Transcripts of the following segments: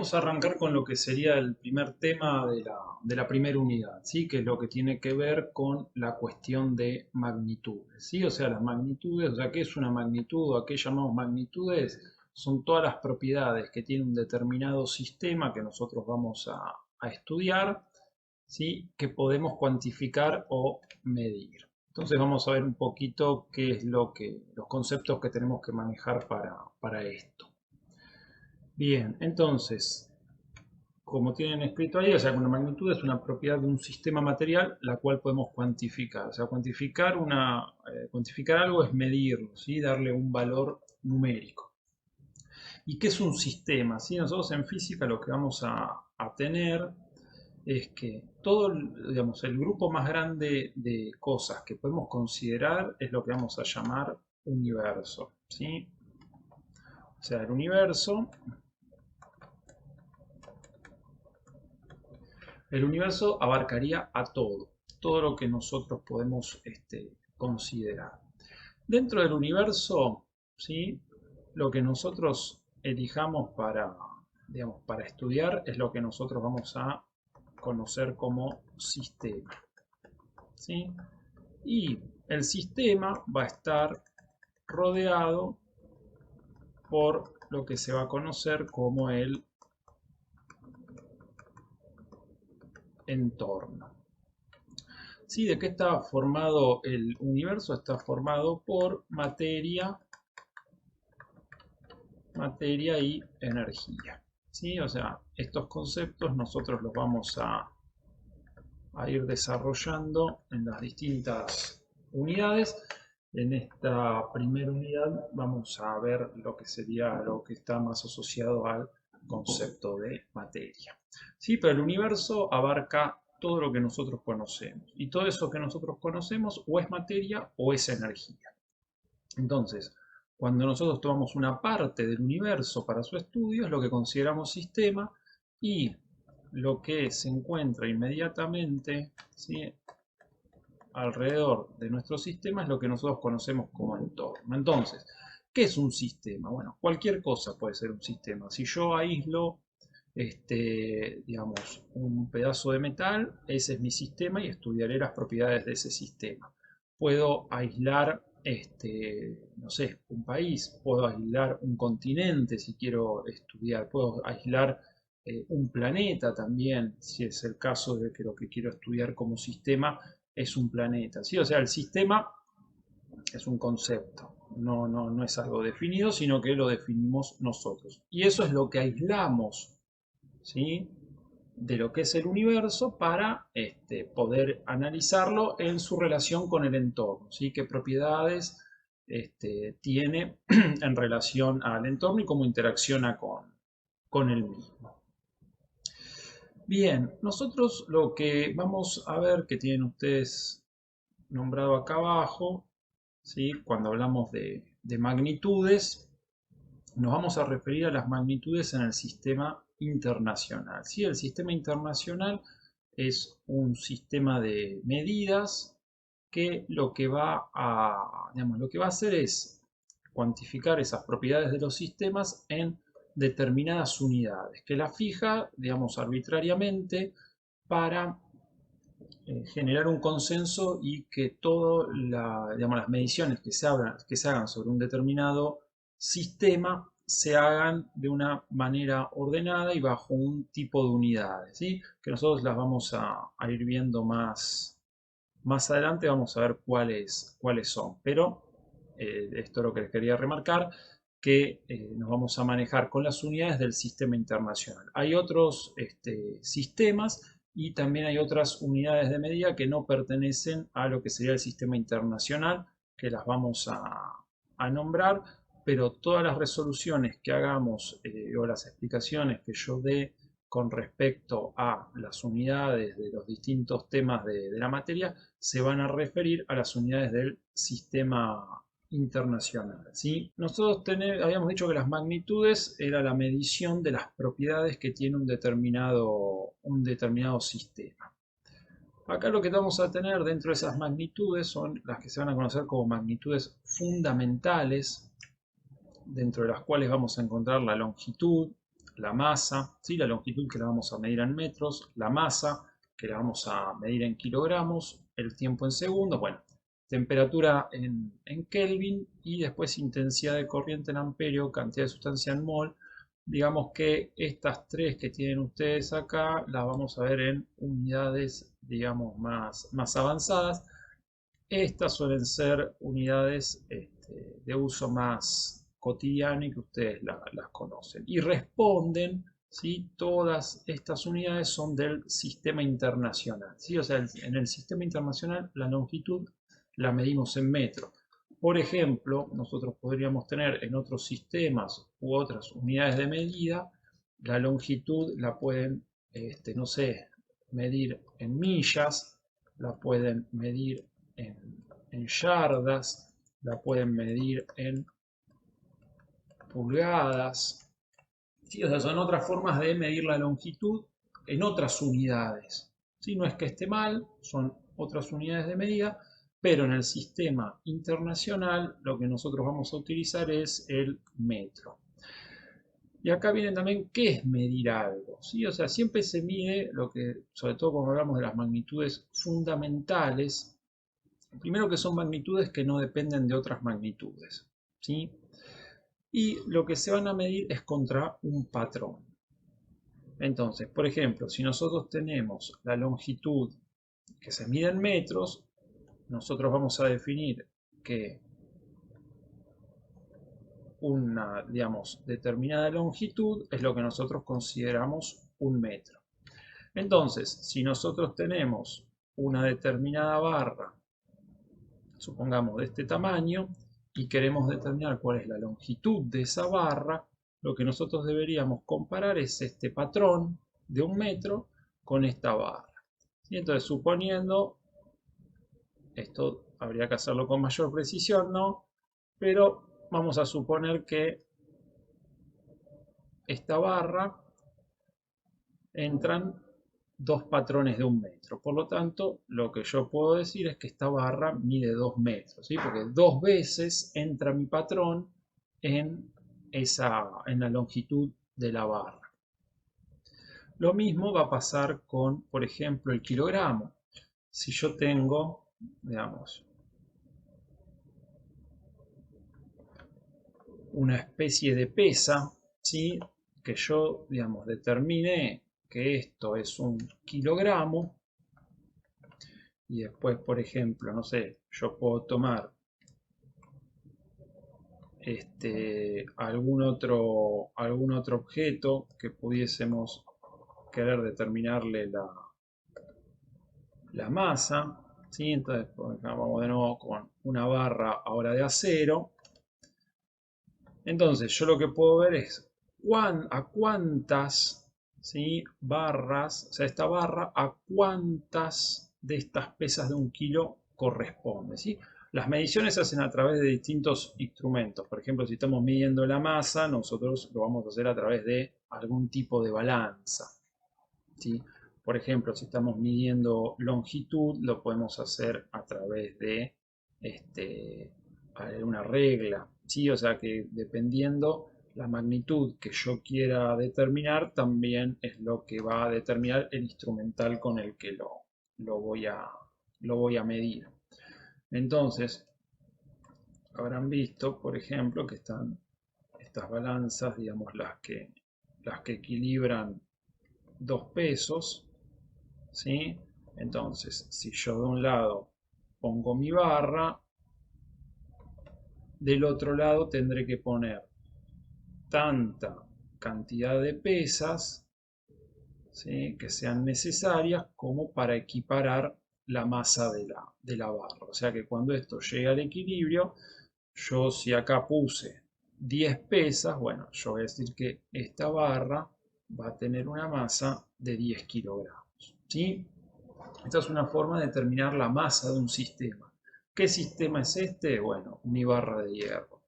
vamos a arrancar con lo que sería el primer tema de la primera unidad, ¿sí? Que es lo que tiene que ver con la cuestión de magnitudes, ¿sí? O sea, las magnitudes, o sea, ¿qué es una magnitud o a qué llamamos magnitudes? Son todas las propiedades que tiene un determinado sistema que nosotros vamos a estudiar, ¿sí? Que podemos cuantificar o medir. Entonces vamos a ver un poquito qué es los conceptos que tenemos que manejar para esto. Bien, entonces, como tienen escrito ahí, o sea, una magnitud es una propiedad de un sistema material la cual podemos cuantificar. O sea, cuantificar algo es medirlo, ¿sí? Darle un valor numérico. ¿Y qué es un sistema? ¿Sí? Nosotros en física lo que vamos a tener es que todo, digamos, el grupo más grande de cosas que podemos considerar es lo que vamos a llamar universo, ¿sí? O sea, el universo abarcaría a todo lo que nosotros podemos considerar. Dentro del universo, ¿sí? Lo que nosotros elijamos digamos, para estudiar es lo que nosotros vamos a conocer como sistema, ¿sí? Y el sistema va a estar rodeado por lo que se va a conocer como el entorno. ¿Sí? ¿De qué está formado el universo? Está formado por materia y energía. ¿Sí? O sea, estos conceptos nosotros los vamos a ir desarrollando en las distintas unidades. En esta primera unidad vamos a ver lo que sería lo que está más asociado al concepto de materia. ¿Sí? Pero el universo abarca todo lo que nosotros conocemos. Y todo eso que nosotros conocemos o es materia o es energía. Entonces, cuando nosotros tomamos una parte del universo para su estudio, es lo que consideramos sistema, y lo que se encuentra inmediatamente, ¿sí? Alrededor de nuestro sistema es lo que nosotros conocemos como entorno. Entonces, ¿qué es un sistema? Bueno, cualquier cosa puede ser un sistema. Si yo aíslo, digamos, un pedazo de metal, ese es mi sistema y estudiaré las propiedades de ese sistema. Puedo aislar, no sé, un país, puedo aislar un continente si quiero estudiar, puedo aislar un planeta también, si es el caso de que lo que quiero estudiar como sistema es un planeta, ¿sí? O sea, el sistema es un concepto, no es algo definido, sino que lo definimos nosotros. Y eso es lo que aislamos, ¿sí? De lo que es el universo para poder analizarlo en su relación con el entorno, ¿sí? Qué propiedades tiene en relación al entorno y cómo interacciona con el mismo. Bien, nosotros lo que vamos a ver, que tienen ustedes nombrado acá abajo, ¿sí? Cuando hablamos de magnitudes, nos vamos a referir a las magnitudes en el sistema internacional, ¿sí? El sistema internacional es un sistema de medidas que digamos, lo que va a hacer es cuantificar esas propiedades de los sistemas en determinadas unidades, que las fija, digamos, arbitrariamente para generar un consenso y que todas digamos, las mediciones que se hagan sobre un determinado sistema se hagan de una manera ordenada y bajo un tipo de unidades, ¿sí? Que nosotros las vamos a ir viendo más adelante, vamos a ver cuáles son. Pero esto es lo que les quería remarcar, que nos vamos a manejar con las unidades del sistema internacional. Hay otros sistemas y también hay otras unidades de medida que no pertenecen a lo que sería el sistema internacional, que las vamos a nombrar, pero todas las resoluciones que hagamos o las explicaciones que yo dé con respecto a las unidades de los distintos temas de la materia se van a referir a las unidades del sistema internacional, ¿sí? Nosotros habíamos dicho que las magnitudes era la medición de las propiedades que tiene un determinado sistema. Acá lo que vamos a tener dentro de esas magnitudes son las que se van a conocer como magnitudes fundamentales, dentro de las cuales vamos a encontrar la longitud, la masa, ¿sí? La longitud que la vamos a medir en metros, la masa que la vamos a medir en kilogramos, el tiempo en segundos, bueno, temperatura en Kelvin y después intensidad de corriente en amperio, cantidad de sustancia en mol. Digamos que estas tres que tienen ustedes acá las vamos a ver en unidades, digamos, más avanzadas. Estas suelen ser unidades de uso más cotidiano y que ustedes las conocen. Y responden, ¿sí? Todas estas unidades son del sistema internacional, ¿sí? O sea, en el sistema internacional la longitud la medimos en metros. Por ejemplo, nosotros podríamos tener en otros sistemas u otras unidades de medida, la longitud la pueden, no sé, medir en millas, la pueden medir en, en yardas, la pueden medir en pulgadas. ¿Sí? O sea, son otras formas de medir la longitud en otras unidades. ¿Sí? No es que esté mal, son otras unidades de medida, pero en el sistema internacional lo que nosotros vamos a utilizar es el metro. Y acá viene también qué es medir algo, ¿sí? O sea, siempre se mide lo que, sobre todo cuando hablamos de las magnitudes fundamentales, primero que son magnitudes que no dependen de otras magnitudes, ¿sí? Y lo que se van a medir es contra un patrón. Entonces, por ejemplo, si nosotros tenemos la longitud que se mide en metros, nosotros vamos a definir que una, digamos, determinada longitud es lo que nosotros consideramos un metro. Entonces, si nosotros tenemos una determinada barra, supongamos de este tamaño, y queremos determinar cuál es la longitud de esa barra, lo que nosotros deberíamos comparar es este patrón de un metro con esta barra. Y entonces, suponiendo, esto habría que hacerlo con mayor precisión, ¿no? Pero vamos a suponer que esta barra entran dos patrones de un metro. Por lo tanto, lo que yo puedo decir es que esta barra mide 2 metros, ¿sí? Porque dos veces entra mi patrón en la longitud de la barra. Lo mismo va a pasar con, por ejemplo, el kilogramo. Si yo tengo, digamos, una especie de pesa, ¿sí? Que yo, digamos, determiné que esto es un kilogramo, y después, por ejemplo, no sé, yo puedo tomar algún otro objeto que pudiésemos querer determinarle la masa, ¿sí? Entonces, vamos de nuevo con una barra ahora de acero. Entonces, yo lo que puedo ver es a cuántas, ¿sí? barras, o sea, esta barra, a cuántas de estas pesas de un kilo corresponde, ¿sí? Las mediciones se hacen a través de distintos instrumentos. Por ejemplo, si estamos midiendo la masa, nosotros lo vamos a hacer a través de algún tipo de balanza, ¿sí? Por ejemplo, si estamos midiendo longitud, lo podemos hacer a través de una regla, ¿sí? O sea que dependiendo la magnitud que yo quiera determinar, también es lo que va a determinar el instrumental con el que lo voy a medir. Entonces, habrán visto, por ejemplo, que están estas balanzas, digamos, las que equilibran dos pesos, ¿sí? Entonces, si yo de un lado pongo mi barra, del otro lado tendré que poner tanta cantidad de pesas, ¿sí? que sean necesarias como para equiparar la masa de la barra. O sea que cuando esto llegue al equilibrio, yo si acá puse 10 pesas, bueno, yo voy a decir que esta barra va a tener una masa de 10 kilogramos, ¿sí? Esta es una forma de determinar la masa de un sistema. ¿Qué sistema es este? Bueno, mi barra de hierro.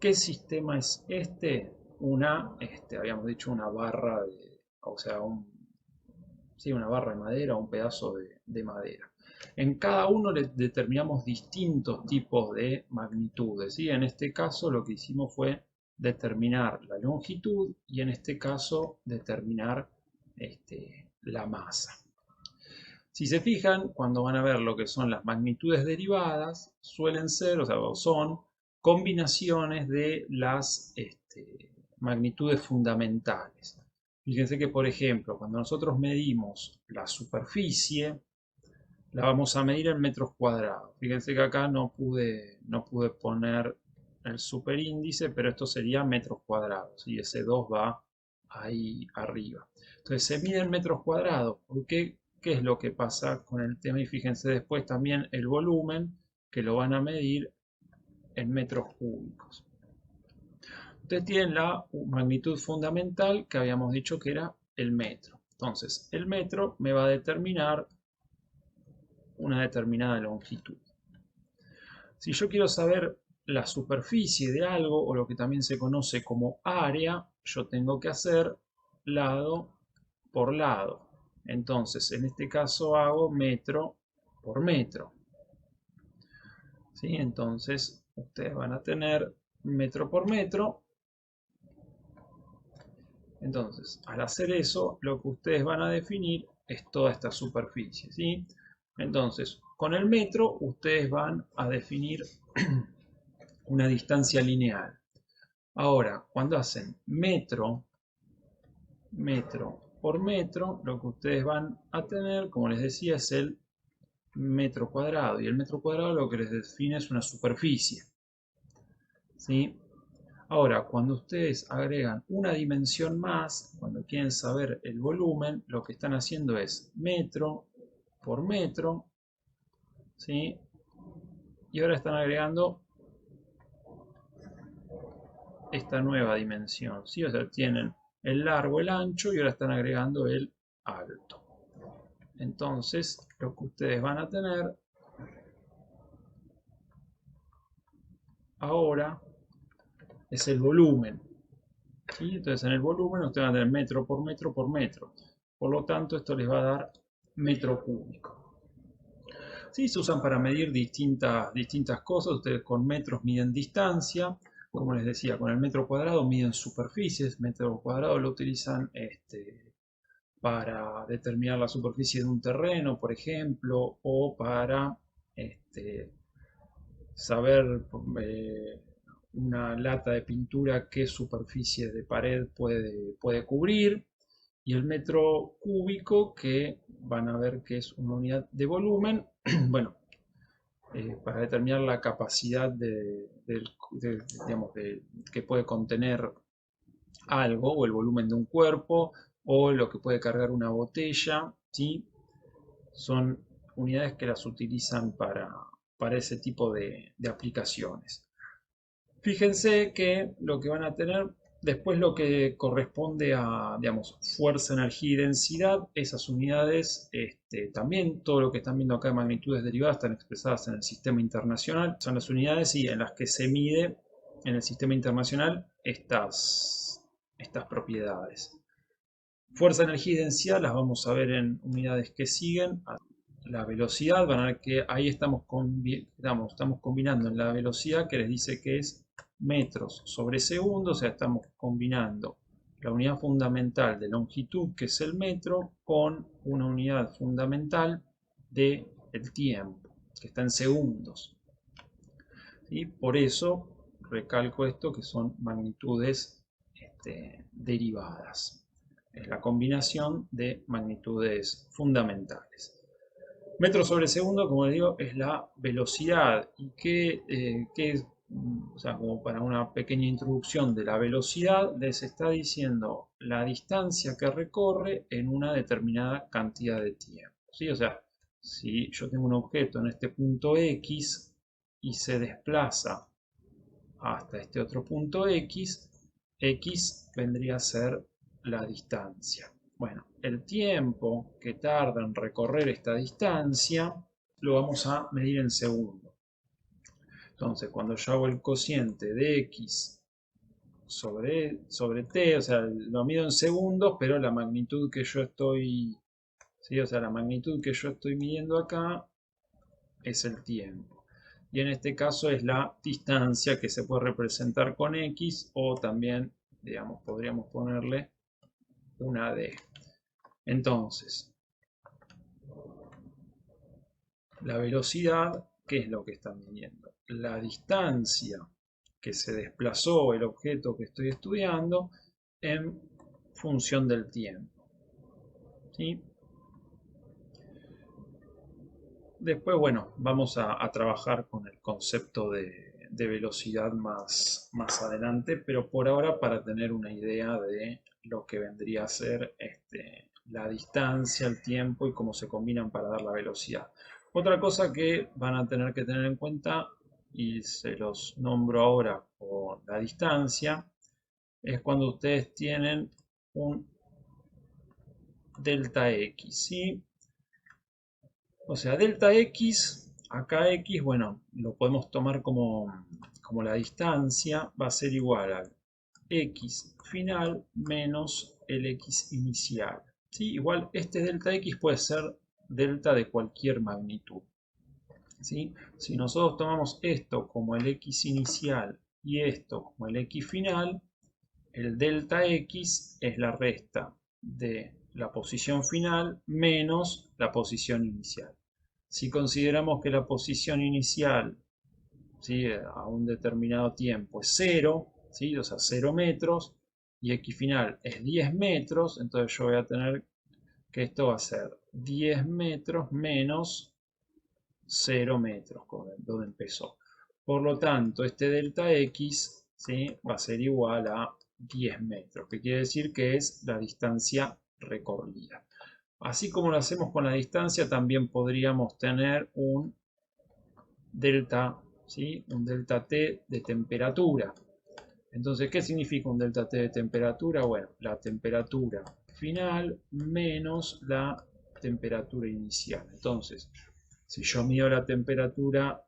¿Qué sistema es este? Habíamos dicho una barra o sea, sí, una barra de madera o un pedazo de madera. En cada uno le determinamos distintos tipos de magnitudes, ¿sí? En este caso lo que hicimos fue determinar la longitud y en este caso determinar la masa. Si se fijan, cuando van a ver lo que son las magnitudes derivadas, suelen ser, o sea, son combinaciones de las magnitudes fundamentales. Fíjense que, por ejemplo, cuando nosotros medimos la superficie, la vamos a medir en metros cuadrados. Fíjense que acá no pude poner el superíndice, pero esto sería metros cuadrados y ese 2 va ahí arriba. Entonces se mide en metros cuadrados. ¿Por qué? ¿Qué es lo que pasa con el tema? Y fíjense después también el volumen, que lo van a medir en metros cúbicos. Ustedes tienen la magnitud fundamental que habíamos dicho que era el metro. Entonces, el metro me va a determinar una determinada longitud. Si yo quiero saber la superficie de algo, o lo que también se conoce como área, yo tengo que hacer lado por lado. Entonces, en este caso hago metro por metro. ¿Sí? Entonces, ustedes van a tener metro por metro. Entonces, al hacer eso, lo que ustedes van a definir es toda esta superficie, ¿sí? Entonces, con el metro, ustedes van a definir una distancia lineal. Ahora, cuando hacen metro por metro, lo que ustedes van a tener, como les decía, es el metro cuadrado. Y el metro cuadrado lo que les define es una superficie, ¿sí? Ahora, cuando ustedes agregan una dimensión más, cuando quieren saber el volumen, lo que están haciendo es metro por metro, ¿sí? Y ahora están agregando esta nueva dimensión, ¿sí? O sea, tienen el largo, el ancho y ahora están agregando el alto. Entonces, lo que ustedes van a tener ahora es el volumen, ¿sí? Entonces, en el volumen ustedes van a tener metro por metro por metro. Por lo tanto, esto les va a dar metro cúbico. Sí, se usan para medir distintas cosas. Ustedes con metros miden distancia. Como les decía, con el metro cuadrado miden superficies. Metro cuadrado lo utilizan para determinar la superficie de un terreno, por ejemplo, o para saber una lata de pintura qué superficie de pared puede cubrir. Y el metro cúbico, que van a ver que es una unidad de volumen, bueno, para determinar la capacidad digamos, que puede contener algo, o el volumen de un cuerpo, o lo que puede cargar una botella, ¿sí? Son unidades que las utilizan para ese tipo de aplicaciones. Fíjense que lo que van a tener después, lo que corresponde a, digamos, fuerza, energía y densidad, esas unidades, también todo lo que están viendo acá de magnitudes derivadas están expresadas en el sistema internacional. Son las unidades en las que se mide en el sistema internacional estas propiedades. Fuerza, energía y densidad las vamos a ver en unidades que siguen. La velocidad, van a ver que ahí estamos combinando en la velocidad, que les dice que es metros sobre segundo, o sea, estamos combinando la unidad fundamental de longitud, que es el metro, con una unidad fundamental del tiempo, que está en segundos. Y por eso recalco esto, que son magnitudes derivadas. Es la combinación de magnitudes fundamentales. Metros sobre segundo, como les digo, es la velocidad. ¿Y qué es? O sea, como para una pequeña introducción de la velocidad, les está diciendo la distancia que recorre en una determinada cantidad de tiempo, ¿sí? O sea, si yo tengo un objeto en este punto X y se desplaza hasta este otro punto X, X vendría a ser la distancia. Bueno, el tiempo que tarda en recorrer esta distancia lo vamos a medir en segundos. Entonces, cuando yo hago el cociente de x sobre t, o sea, lo mido en segundos, pero la magnitud que yo estoy, ¿sí? O sea, la magnitud que yo estoy midiendo acá es el tiempo. y en este caso es la distancia que se puede representar con X o también, digamos, podríamos ponerle una D. Entonces, la velocidad, ¿qué es lo que están midiendo? La distancia que se desplazó el objeto que estoy estudiando en función del tiempo. ¿Sí? Después, bueno, vamos a trabajar con el concepto de velocidad más adelante, pero por ahora para tener una idea de lo que vendría a ser la distancia, el tiempo y cómo se combinan para dar la velocidad. Otra cosa que van a tener que tener en cuenta, y se los nombro ahora por la distancia, es cuando ustedes tienen un delta X, ¿sí? O sea, delta X, acá X, bueno, lo podemos tomar como la distancia, va a ser igual al X final menos el X inicial. ¿Sí? Igual este delta X puede ser delta de cualquier magnitud. ¿Sí? Si nosotros tomamos esto como el X inicial y esto como el X final, el delta X es la resta de la posición final menos la posición inicial. Si consideramos que la posición inicial, ¿sí?, a un determinado tiempo es 0, ¿sí?, o sea, 0 metros, y X final es 10 metros, entonces yo voy a tener que esto va a ser 10 metros menos 0 metros, donde empezó. Por lo tanto, este delta X, ¿sí?, va a ser igual a 10 metros, que quiere decir que es la distancia recorrida. Así como lo hacemos con la distancia, también podríamos tener un delta, ¿sí?, un delta T de temperatura. Entonces, ¿qué significa un delta T de temperatura? Bueno, la temperatura final menos la temperatura inicial. Entonces, si yo mido la temperatura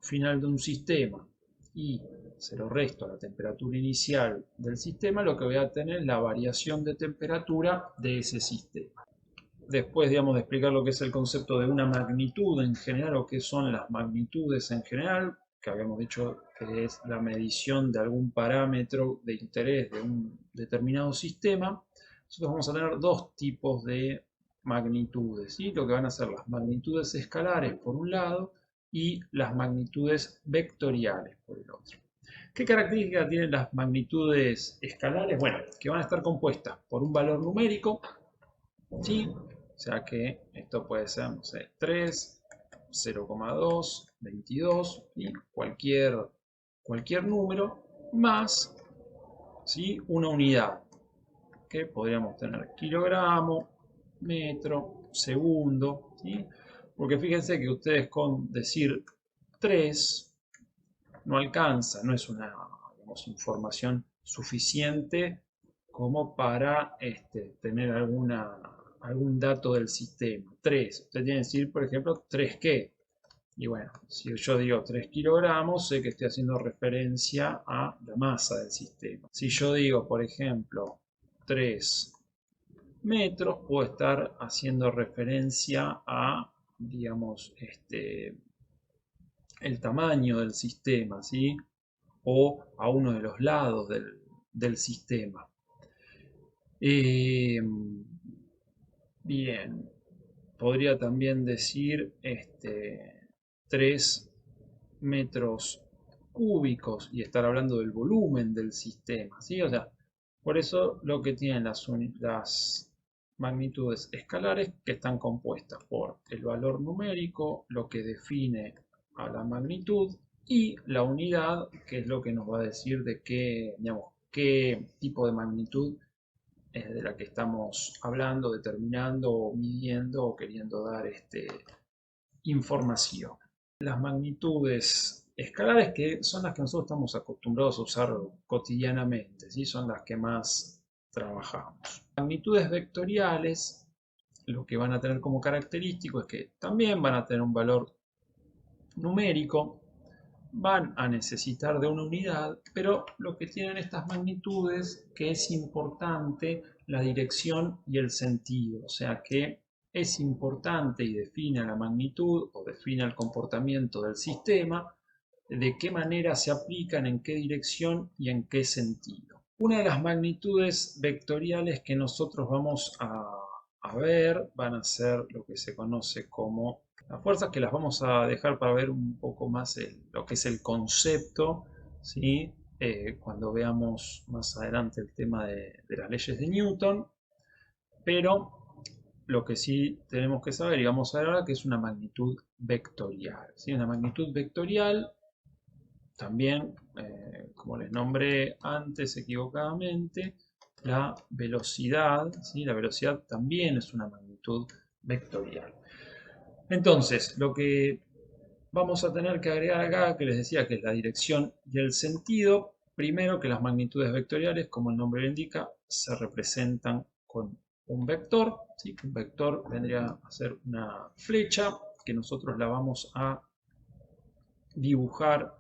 final de un sistema y se lo resto a la temperatura inicial del sistema, lo que voy a tener es la variación de temperatura de ese sistema. Después, digamos, de explicar lo que es el concepto de una magnitud en general o qué son las magnitudes en general, que habíamos dicho que es la medición de algún parámetro de interés de un determinado sistema, nosotros vamos a tener dos tipos de magnitudes, ¿sí? Lo que van a ser las magnitudes escalares por un lado y las magnitudes vectoriales por el otro. ¿Qué características tienen las magnitudes escalares? Bueno, que van a estar compuestas por un valor numérico, ¿sí? O sea que esto puede ser, no sé, 3, 0,2, 22 y cualquier número más, ¿sí?, una unidad que podríamos tener kilogramo, metro, segundo, ¿sí? Porque fíjense que ustedes con decir 3 no alcanza, no es una, digamos, información suficiente como para tener algún dato del sistema. 3, usted tiene que decir, por ejemplo, 3 qué. Y bueno, si yo digo 3 kilogramos, sé que estoy haciendo referencia a la masa del sistema. Si yo digo, por ejemplo, 3 metros, puedo estar haciendo referencia a, digamos, el tamaño del sistema, ¿sí?, o a uno de los lados del sistema. Bien, podría también decir 3 metros cúbicos y estar hablando del volumen del sistema, ¿sí? O sea, por eso lo que tienen las magnitudes escalares, que están compuestas por el valor numérico, lo que define a la magnitud, y la unidad, que es lo que nos va a decir de qué, digamos, qué tipo de magnitud es de la que estamos hablando, determinando o midiendo o queriendo dar información. Las magnitudes escalares, que son las que nosotros estamos acostumbrados a usar cotidianamente, ¿sí?, son las que más trabajamos. Magnitudes vectoriales, lo que van a tener como característico es que también van a tener un valor numérico, van a necesitar de una unidad, pero lo que tienen estas magnitudes que es importante la dirección y el sentido, o sea que es importante y define la magnitud o define el comportamiento del sistema de qué manera se aplican, en qué dirección y en qué sentido. Una de las magnitudes vectoriales que nosotros vamos a ver van a ser lo que se conoce como las fuerzas, que las vamos a dejar para ver un poco más lo que es el concepto, ¿sí? Cuando veamos más adelante el tema de las leyes de Newton, pero lo que sí tenemos que saber, y vamos a ver ahora, que es una magnitud vectorial, ¿sí? Una magnitud vectorial también, como les nombré antes equivocadamente, la velocidad, ¿sí? La velocidad también es una magnitud vectorial. Entonces, lo que vamos a tener que agregar acá, que les decía que es la dirección y el sentido, primero que las magnitudes vectoriales, como el nombre lo indica, se representan con un vector, ¿sí? Un vector vendría a ser una flecha que nosotros la vamos a dibujar,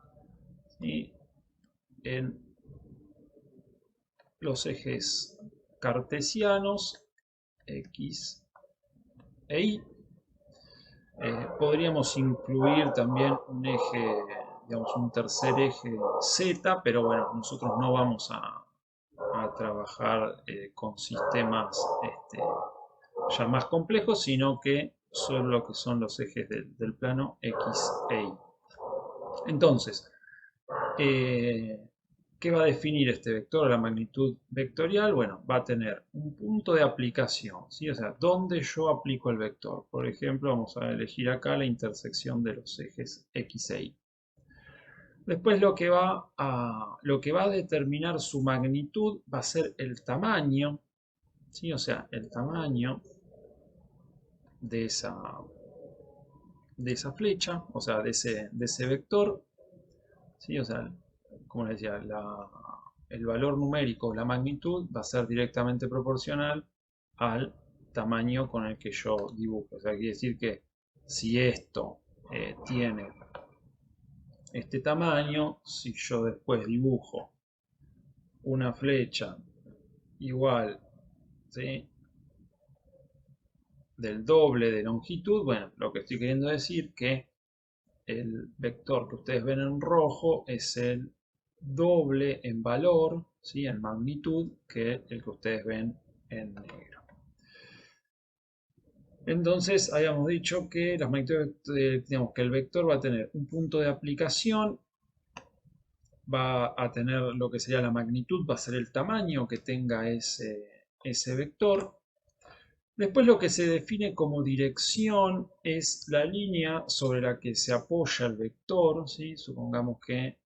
¿sí? En los ejes cartesianos X e Y. Podríamos incluir también un eje, digamos, un tercer eje Z, pero bueno, nosotros no vamos a trabajar con sistemas ya más complejos, sino que son lo que son los ejes del plano X e Y. Entonces, eh, ¿qué va a definir este vector, la magnitud vectorial? Bueno, va a tener un punto de aplicación, ¿sí? O sea, ¿dónde yo aplico el vector? Por ejemplo, vamos a elegir acá la intersección de los ejes X e Y. Después lo que va a determinar su magnitud va a ser el tamaño, ¿sí? O sea, el tamaño de esa flecha, o sea, de ese vector, ¿sí? O sea, como les decía, el valor numérico, la magnitud, va a ser directamente proporcional al tamaño con el que yo dibujo. O sea, quiere decir que si esto tiene este tamaño, si yo después dibujo una flecha igual, ¿sí?, del doble de longitud, bueno, lo que estoy queriendo decir que el vector que ustedes ven en rojo es el doble en valor, ¿sí?, en magnitud, que el que ustedes ven en negro. Entonces habíamos dicho que las magnitudes, digamos que el vector va a tener un punto de aplicación, va a tener lo que sería la magnitud, va a ser el tamaño que tenga ese vector. Después lo que se define como dirección es la línea sobre la que se apoya el vector, ¿sí? Supongamos que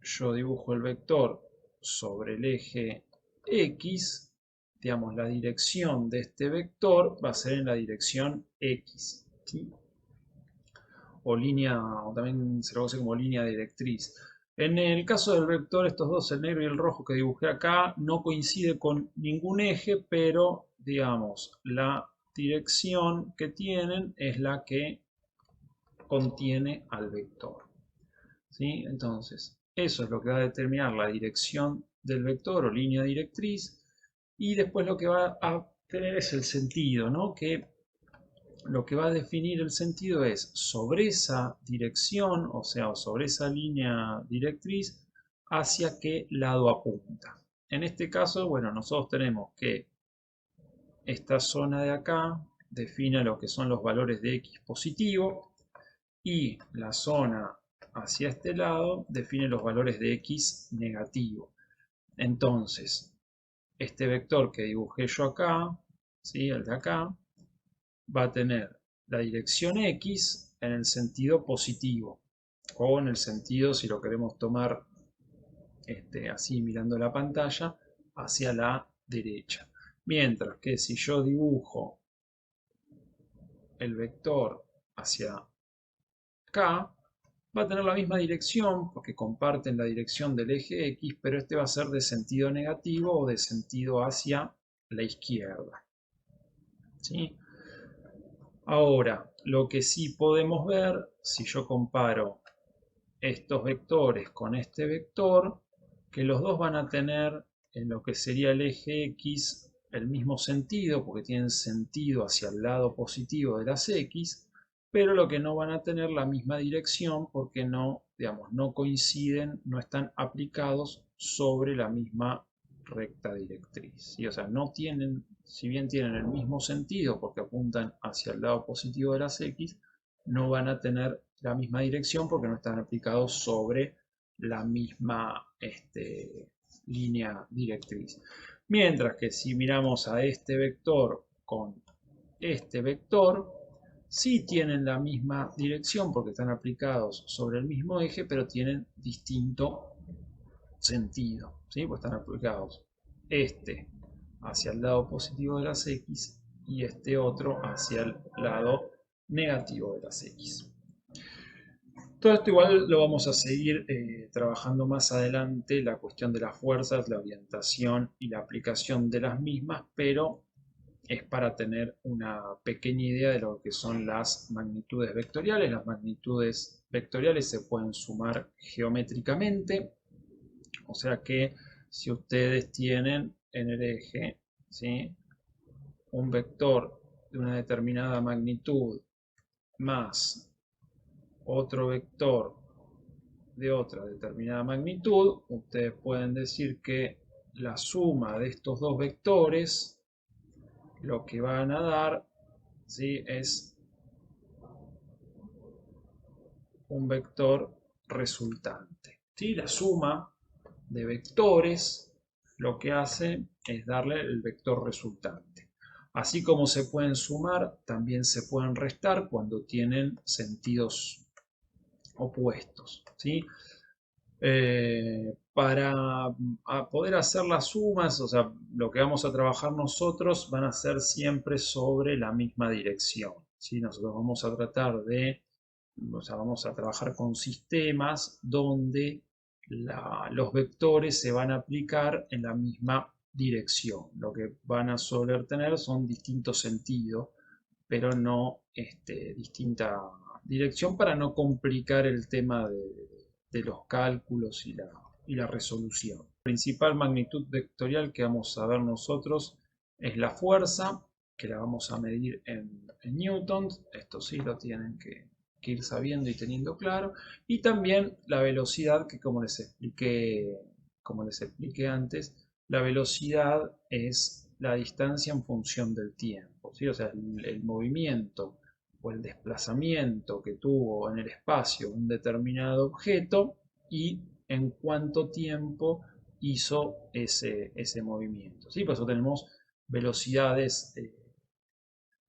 yo dibujo el vector sobre el eje X, digamos, la dirección de este vector va a ser en la dirección X, ¿sí? O línea, o también se lo conoce como línea directriz. En el caso del vector, estos dos, el negro y el rojo que dibujé acá, no coincide con ningún eje, pero digamos, la dirección que tienen es la que contiene al vector, ¿sí? Entonces, eso es lo que va a determinar la dirección del vector o línea directriz, y después lo que va a tener es el sentido, ¿no? Que lo que va a definir el sentido es sobre esa dirección, o sea, sobre esa línea directriz, hacia qué lado apunta. En este caso, bueno, nosotros tenemos que esta zona de acá define lo que son los valores de x positivo y la zona hacia este lado define los valores de x negativo. Entonces, este vector que dibujé yo acá, ¿sí?, el de acá, va a tener la dirección X en el sentido positivo, o en el sentido, si lo queremos tomar así mirando la pantalla, hacia la derecha. Mientras que si yo dibujo el vector hacia acá, va a tener la misma dirección, porque comparten la dirección del eje X, pero este va a ser de sentido negativo o de sentido hacia la izquierda, ¿sí? Ahora, lo que sí podemos ver, si yo comparo estos vectores con este vector, que los dos van a tener en lo que sería el eje X el mismo sentido, porque tienen sentido hacia el lado positivo de las X, pero lo que no van a tener la misma dirección porque no, digamos, no coinciden, no están aplicados sobre la misma recta directriz, ¿sí? O sea, no tienen, si bien tienen el mismo sentido porque apuntan hacia el lado positivo de las X, no van a tener la misma dirección porque no están aplicados sobre la misma línea directriz. Mientras que si miramos a este vector con este vector, sí tienen la misma dirección porque están aplicados sobre el mismo eje, pero tienen distinto sentido, ¿sí? Pues están aplicados este hacia el lado positivo de las X y este otro hacia el lado negativo de las X. Todo esto igual lo vamos a seguir trabajando más adelante, la cuestión de las fuerzas, la orientación y la aplicación de las mismas, pero es para tener una pequeña idea de lo que son las magnitudes vectoriales. Las magnitudes vectoriales se pueden sumar geométricamente, o sea que si ustedes tienen en el eje, ¿sí?, un vector de una determinada magnitud más otro vector de otra determinada magnitud, ustedes pueden decir que la suma de estos dos vectores lo que van a dar, ¿sí?, es un vector resultante, ¿sí? La suma de vectores lo que hace es darle el vector resultante. Así como se pueden sumar, también se pueden restar cuando tienen sentidos opuestos, ¿sí? Para poder hacer las sumas, o sea, lo que vamos a trabajar nosotros van a ser siempre sobre la misma dirección, ¿sí? Nosotros vamos a tratar de, o sea, vamos a trabajar con sistemas donde los vectores se van a aplicar en la misma dirección. Lo que van a soler tener son distintos sentidos, pero no distinta dirección para no complicar el tema de los cálculos y la resolución. La principal magnitud vectorial que vamos a ver nosotros es la fuerza, que la vamos a medir en newtons. Esto sí lo tienen que ir sabiendo y teniendo claro. Y también la velocidad, que como les expliqué antes, la velocidad es la distancia en función del tiempo, ¿sí? O sea, el movimiento o el desplazamiento que tuvo en el espacio un determinado objeto y en cuánto tiempo hizo ese movimiento, ¿sí? Por eso tenemos velocidades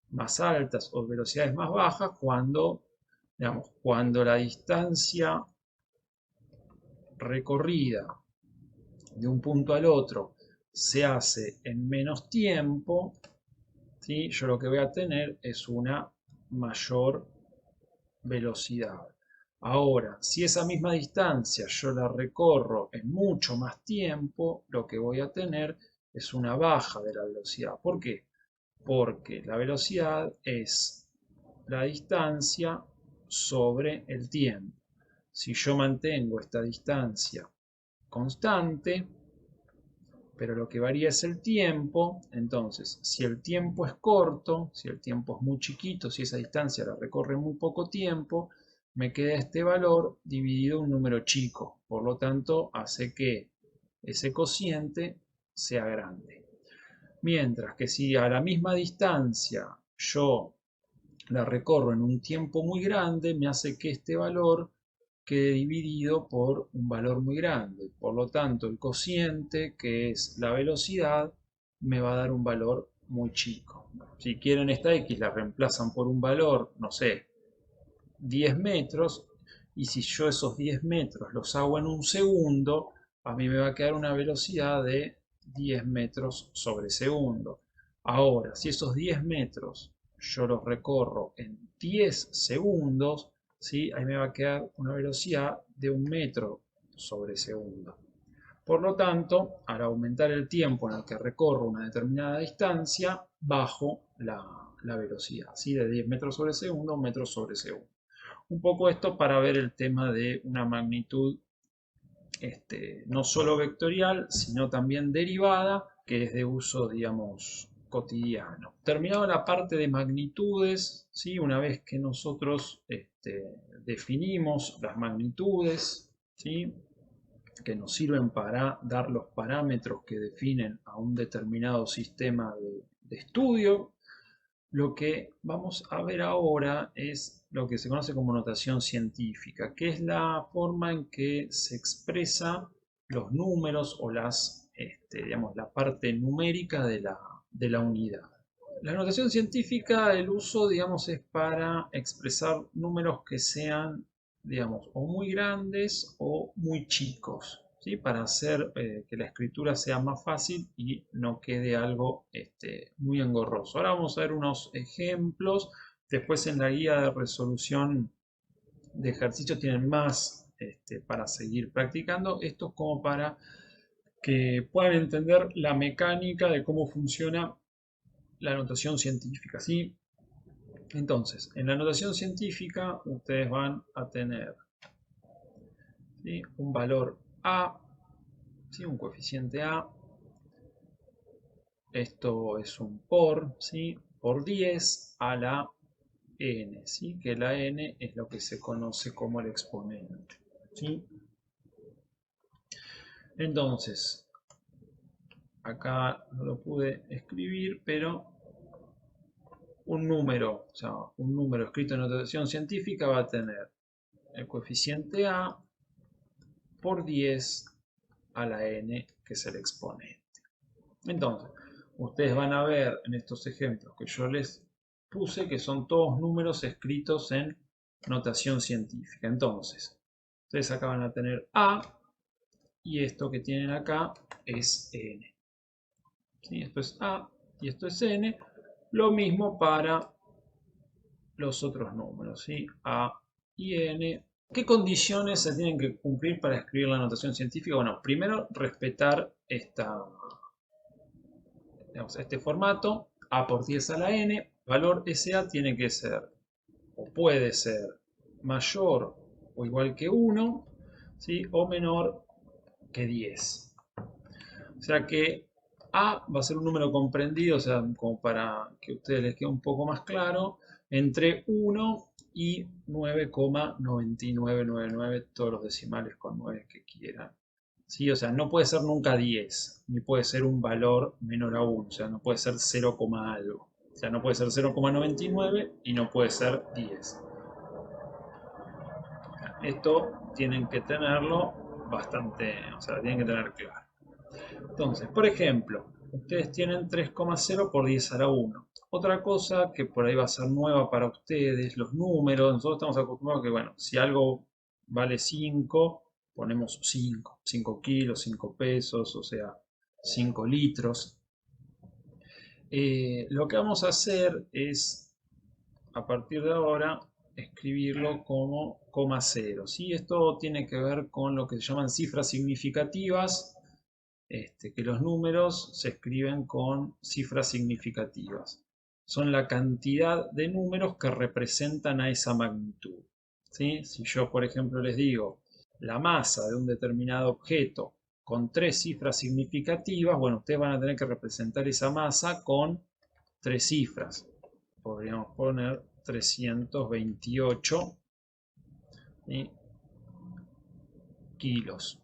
más altas o velocidades más bajas cuando, digamos, cuando la distancia recorrida de un punto al otro se hace en menos tiempo, ¿sí?, yo lo que voy a tener es una mayor velocidad. Ahora, si esa misma distancia yo la recorro en mucho más tiempo, lo que voy a tener es una baja de la velocidad. ¿Por qué? Porque la velocidad es la distancia sobre el tiempo. Si yo mantengo esta distancia constante, pero lo que varía es el tiempo, entonces si el tiempo es corto, si el tiempo es muy chiquito, si esa distancia la recorre muy poco tiempo, me queda este valor dividido en un número chico, por lo tanto hace que ese cociente sea grande. Mientras que si a la misma distancia yo la recorro en un tiempo muy grande, me hace que este valor quede dividido por un valor muy grande. Por lo tanto, el cociente, que es la velocidad, me va a dar un valor muy chico. Si quieren esta X, la reemplazan por un valor, no sé, 10 metros, y si yo esos 10 metros los hago en un segundo, a mí me va a quedar una velocidad de 10 metros sobre segundo. Ahora, si esos 10 metros yo los recorro en 10 segundos, ¿sí?, ahí me va a quedar una velocidad de 1 metro sobre segundo. Por lo tanto, al aumentar el tiempo en el que recorro una determinada distancia, bajo la velocidad, ¿sí?, de 10 metros sobre segundo a 1 metro sobre segundo. Un poco esto para ver el tema de una magnitud no solo vectorial, sino también derivada, que es de uso, digamos, cotidiano. Terminado la parte de magnitudes, ¿sí? Una vez que nosotros definimos las magnitudes, ¿sí? Que nos sirven para dar los parámetros que definen a un determinado sistema de estudio, lo que vamos a ver ahora es lo que se conoce como notación científica, que es la forma en que se expresa los números o digamos, la parte numérica de la unidad. La notación científica, el uso, digamos, es para expresar números que sean, digamos, o muy grandes o muy chicos, ¿sí? Para hacer que la escritura sea más fácil y no quede algo muy engorroso. Ahora vamos a ver unos ejemplos. Después en la guía de resolución de ejercicios tienen más para seguir practicando. Esto es como para que puedan entender la mecánica de cómo funciona la notación científica, ¿sí? Entonces, en la notación científica ustedes van a tener, ¿sí? Un valor A, ¿sí? Un coeficiente A. Esto es un por, ¿sí? Por 10 a la n, ¿sí? Que la n es lo que se conoce como el exponente, ¿sí? Entonces, acá no lo pude escribir, pero un número, o sea, un número escrito en notación científica va a tener el coeficiente A por 10 a la n, que es el exponente. Entonces, ustedes van a ver en estos ejemplos que yo les puse que son todos números escritos en notación científica. Entonces, ustedes acá van a tener A y esto que tienen acá es n. ¿Sí? Esto es A y esto es n. Lo mismo para los otros números, ¿sí? A y n. ¿Qué condiciones se tienen que cumplir para escribir la notación científica? Bueno, primero respetar este formato, A por 10 a la n. El valor SA tiene que ser, o puede ser, mayor o igual que 1, ¿sí? O menor que 10. O sea que A va a ser un número comprendido, o sea, como para que a ustedes les quede un poco más claro, entre 1 y 9,9999, todos los decimales con 9 que quieran. ¿Sí? O sea, no puede ser nunca 10, ni puede ser un valor menor a 1, o sea, no puede ser 0, algo. O sea, no puede ser 0,99 y no puede ser 10. Esto tienen que tenerlo bastante, o sea, tienen que tener claro. Entonces, por ejemplo, ustedes tienen 3,0 por 10 a la 1. Otra cosa que por ahí va a ser nueva para ustedes, los números. Nosotros estamos acostumbrados a que, bueno, si algo vale 5, ponemos 5. 5 kilos, 5 pesos, o sea, 5 litros. Lo que vamos a hacer es, a partir de ahora, escribirlo como coma cero, ¿sí? Esto tiene que ver con lo que se llaman cifras significativas, que los números se escriben con cifras significativas. Son la cantidad de números que representan a esa magnitud, ¿sí? Si yo, por ejemplo, les digo la masa de un determinado objeto con 3 cifras significativas, bueno, ustedes van a tener que representar esa masa con 3 cifras. Podríamos poner 328, ¿sí? Kilos.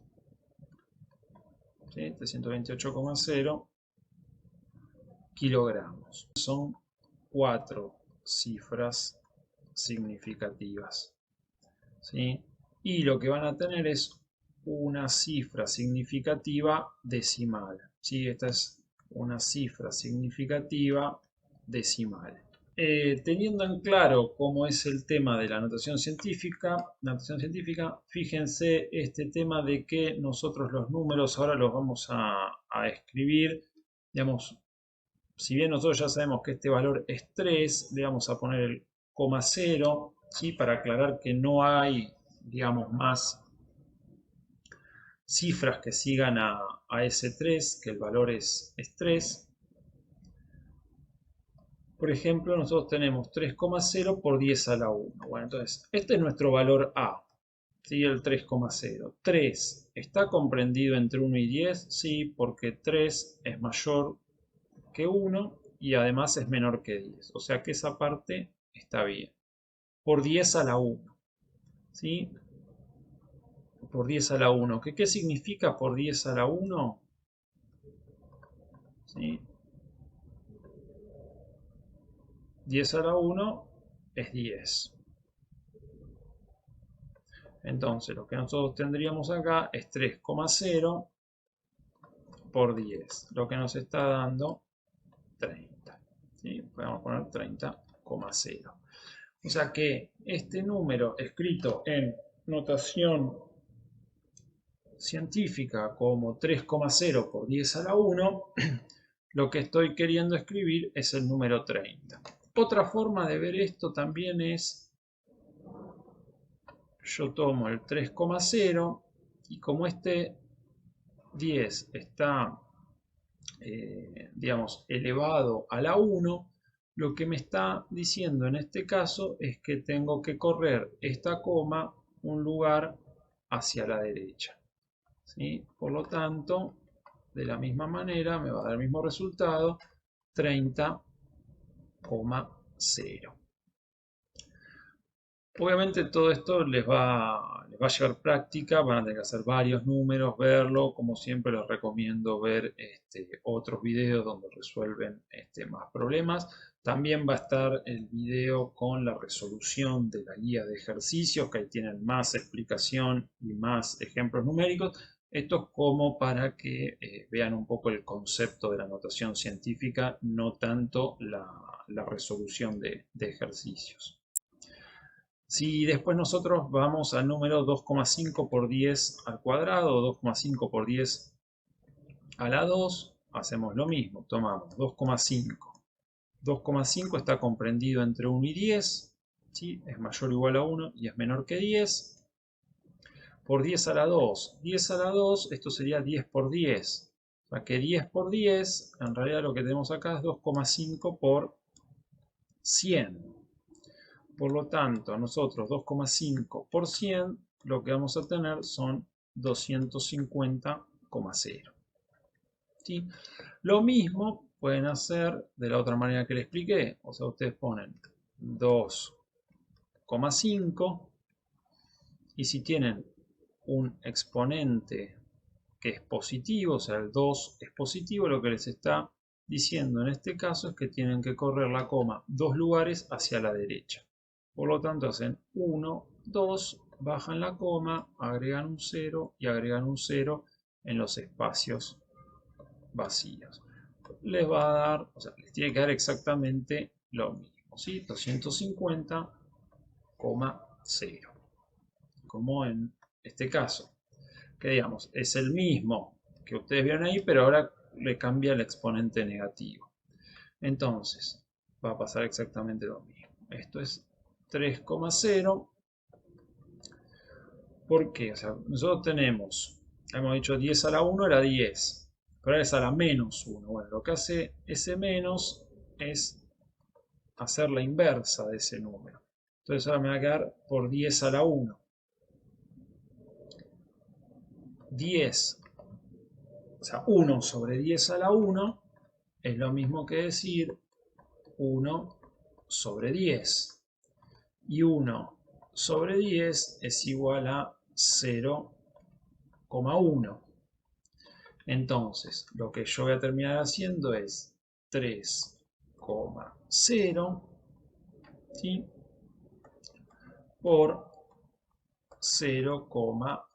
¿Sí? 328,0 kilogramos. Son 4 cifras significativas, ¿sí? Y lo que van a tener es una cifra significativa decimal, ¿sí? Esta es una cifra significativa decimal. Teniendo en claro cómo es el tema de la notación científica, fíjense este tema de que nosotros los números ahora los vamos a escribir, digamos, si bien nosotros ya sabemos que este valor es 3, le vamos a poner el coma 0, ¿sí? Para aclarar que no hay, digamos, más cifras que sigan a ese 3, que el valor es 3. Por ejemplo, nosotros tenemos 3,0 por 10 a la 1. Bueno, entonces, este es nuestro valor A, ¿sí? El 3,0. 3 está comprendido entre 1 y 10, sí, porque 3 es mayor que 1. y además es menor que 10. O sea que esa parte está bien. Por 10 a la 1. ¿Sí? Por 10 a la 1. ¿Qué significa por 10 a la 1? ¿Sí? 10 a la 1 es 10. Entonces lo que nosotros tendríamos acá es 3,0 por 10. Lo que nos está dando 30. ¿Sí? Podemos poner 30,0. O sea que este número escrito en notación científica como 3,0 por 10 a la 1, lo que estoy queriendo escribir es el número 30. Otra forma de ver esto también es, yo tomo el 3,0 y como este 10 está, digamos, elevado a la 1, lo que me está diciendo en este caso es que tengo que correr esta coma un lugar hacia la derecha. ¿Sí? Por lo tanto, de la misma manera me va a dar el mismo resultado, 30,0. Obviamente todo esto les va a llevar práctica, van a tener que hacer varios números, verlo, como siempre les recomiendo ver otros videos donde resuelven más problemas. También va a estar el video con la resolución de la guía de ejercicios, que ahí tienen más explicación y más ejemplos numéricos. Esto es como para que vean un poco el concepto de la notación científica, no tanto la resolución de ejercicios. Si después nosotros vamos al número 2,5 por 10 al cuadrado, 2,5 por 10 a la 2, hacemos lo mismo, tomamos 2,5. 2,5 está comprendido entre 1 y 10, ¿sí? Es mayor o igual a 1 y es menor que 10. Por 10 a la 2, 10 a la 2, esto sería 10 por 10. O sea que 10 por 10, en realidad lo que tenemos acá es 2,5 por 100. Por lo tanto, nosotros 2,5 por 100, lo que vamos a tener son 250,0. ¿Sí? Lo mismo pueden hacer de la otra manera que les expliqué. O sea, ustedes ponen 2,5 y si tienen un exponente que es positivo, o sea, el 2 es positivo, lo que les está diciendo en este caso es que tienen que correr la coma 2 lugares hacia la derecha. Por lo tanto, hacen 1, 2, bajan la coma, agregan un 0 y agregan un 0 en los espacios vacíos. Les va a dar, o sea, les tiene que dar exactamente lo mismo, ¿sí? 250,0, como en este caso, que digamos, es el mismo que ustedes vieron ahí, pero ahora le cambia el exponente negativo. Entonces, va a pasar exactamente lo mismo. Esto es 3,0. ¿Por qué? O sea, nosotros hemos dicho 10 a la 1 era 10, pero ahora es a la menos 1. Bueno, lo que hace ese menos es hacer la inversa de ese número. Entonces ahora me va a quedar por 10 a la 1. 10, o sea, 1 sobre 10 a la 1 es lo mismo que decir 1 sobre 10. Y 1 sobre 10 es igual a 0,1. Entonces, lo que yo voy a terminar haciendo es 3,0, ¿sí? Por 0,1.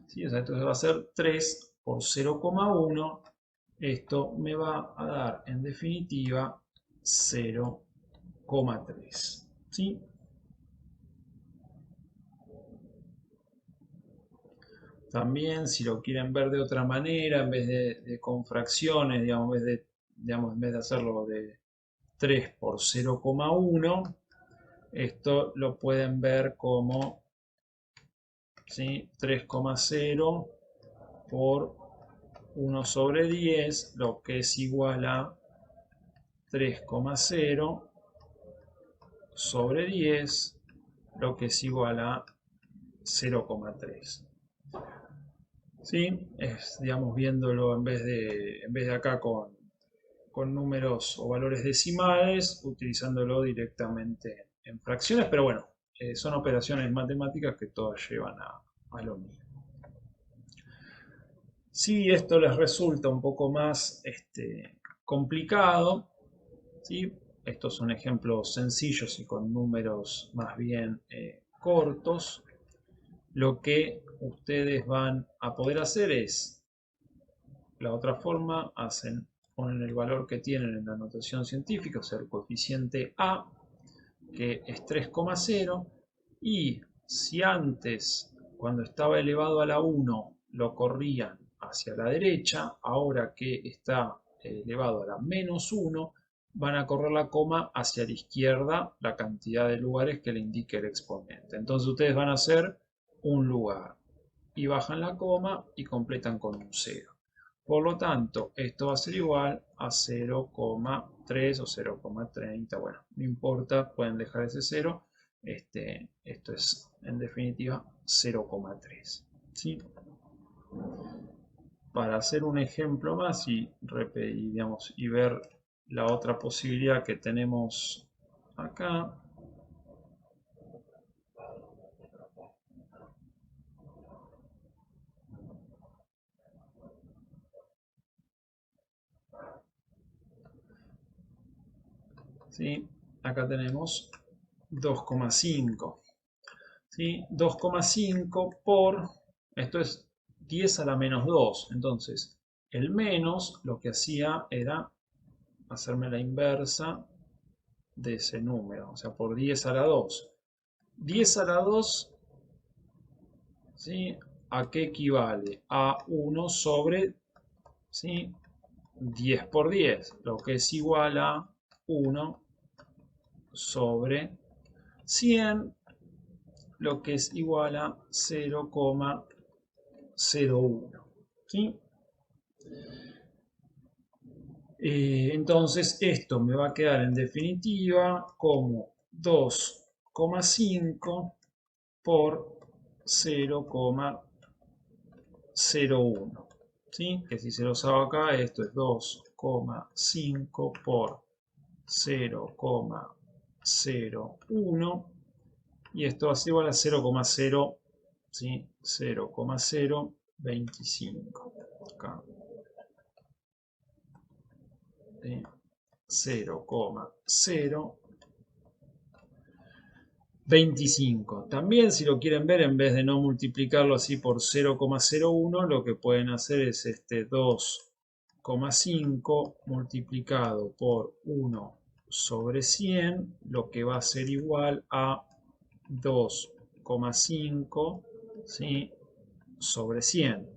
¿Sí? O sea, entonces va a ser 3 por 0,1. Esto me va a dar, en definitiva, 0,3. ¿Sí? También, si lo quieren ver de otra manera, en vez de con fracciones, digamos, en vez de hacerlo de 3 por 0,1, esto lo pueden ver como, ¿sí? 3,0 por 1 sobre 10, lo que es igual a 3,0 sobre 10, lo que es igual a 0,3. ¿Sí? Es, digamos, viéndolo en vez de acá con números o valores decimales, utilizándolo directamente en fracciones, pero bueno, son operaciones matemáticas que todas llevan a lo mismo. Si esto les resulta un poco más complicado, ¿sí? Estos son ejemplos sencillos y con números más bien cortos. Lo que ustedes van a poder hacer es, la otra forma, ponen el valor que tienen en la notación científica, o sea, el coeficiente A, que es 3,0, y si antes, cuando estaba elevado a la 1, lo corrían hacia la derecha, ahora que está elevado a la menos 1, van a correr la coma hacia la izquierda la cantidad de lugares que le indique el exponente. Entonces ustedes van a hacer un lugar y bajan la coma y completan con un 0. Por lo tanto, esto va a ser igual a 0,3 o 0,30. Bueno, no importa, pueden dejar ese 0. Esto es, en definitiva, 0,3. ¿Sí? Para hacer un ejemplo más y ver la otra posibilidad que tenemos acá, ¿sí? Acá tenemos 2,5. ¿Sí? 2,5 por, esto es 10 a la menos 2. Entonces, el menos lo que hacía era hacerme la inversa de ese número, o sea, por 10 a la 2. 10 a la 2, ¿sí? ¿A qué equivale? A 1 sobre, ¿sí? 10 por 10, lo que es igual a 1 sobre 100, lo que es igual a 0,01. ¿Sí? Entonces esto me va a quedar en definitiva como 2,5 por 0,01. ¿Sí? Que si se los hago acá, esto es 2,5 por 0,01 y esto va a ser igual a 0,0, ¿sí? 0,025. Acá. 0,025. También, si lo quieren ver, en vez de no multiplicarlo así por 0,01, lo que pueden hacer es 2,5 multiplicado por 1 sobre 100, lo que va a ser igual a 2,5, ¿sí? Sobre 100.